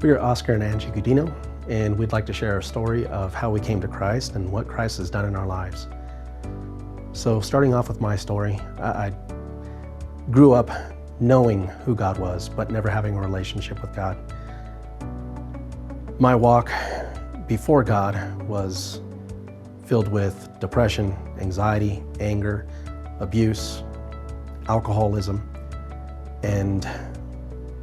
We are Oscar and Angie Gudino, and we'd like to share a story of how we came to Christ and what Christ has done in our lives. So starting off with my story, I grew up knowing who God was, but never having a relationship with God. My walk before God was filled with depression, anxiety, anger, abuse, alcoholism, and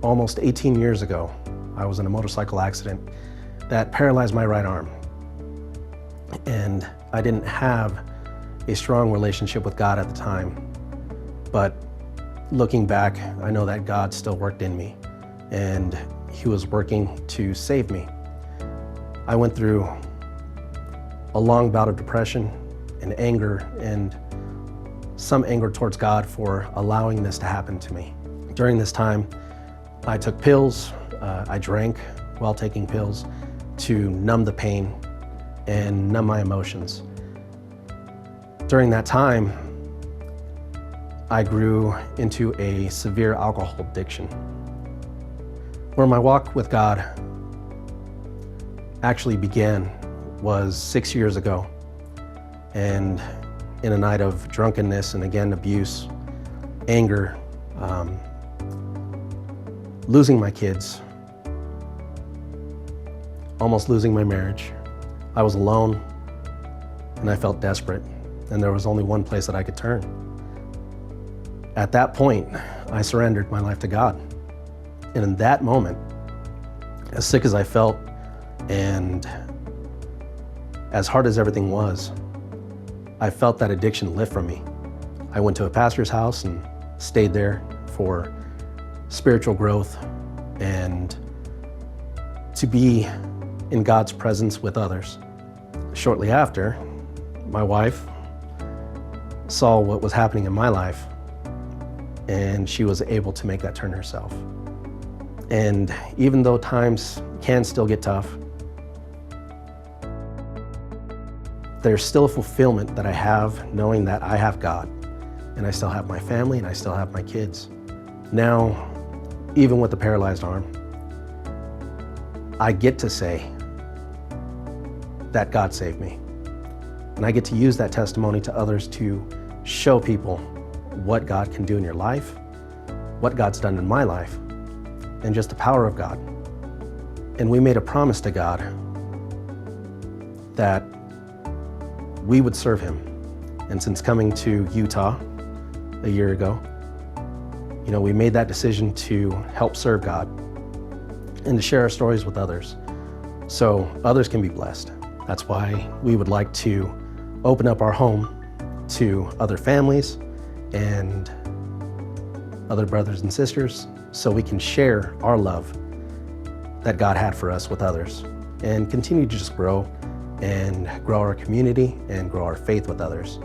almost 18 years ago, I was in a motorcycle accident that paralyzed my right arm. And I didn't have a strong relationship with God at the time. But looking back, I know that God still worked in me and He was working to save me. I went through a long bout of depression and anger, and some anger towards God for allowing this to happen to me. During this time, I took pills, I drank while taking pills to numb the pain and numb my emotions. During that time, I grew into a severe alcohol addiction, where my walk with God actually began was 6 years ago, and in a night of drunkenness and again abuse, anger, losing my kids, almost losing my marriage. I was alone and I felt desperate, and there was only one place that I could turn. At that point, I surrendered my life to God. And in that moment, as sick as I felt and as hard as everything was, I felt that addiction lift from me. I went to a pastor's house and stayed there for spiritual growth and to be in God's presence with others. Shortly after, my wife saw what was happening in my life, and she was able to make that turn herself. And even though times can still get tough, there's still a fulfillment that I have knowing that I have God, and I still have my family, and I still have my kids. Now, even with the paralyzed arm, I get to say that God saved me. And I get to use that testimony to others to show people what God can do in your life, what God's done in my life, and just the power of God. And we made a promise to God that we would serve Him. And since coming to Utah a year ago, we made that decision to help serve God and to share our stories with others so others can be blessed. That's why we would like to open up our home to other families and other brothers and sisters so we can share our love that God had for us with others and continue to just grow and grow our community and grow our faith with others.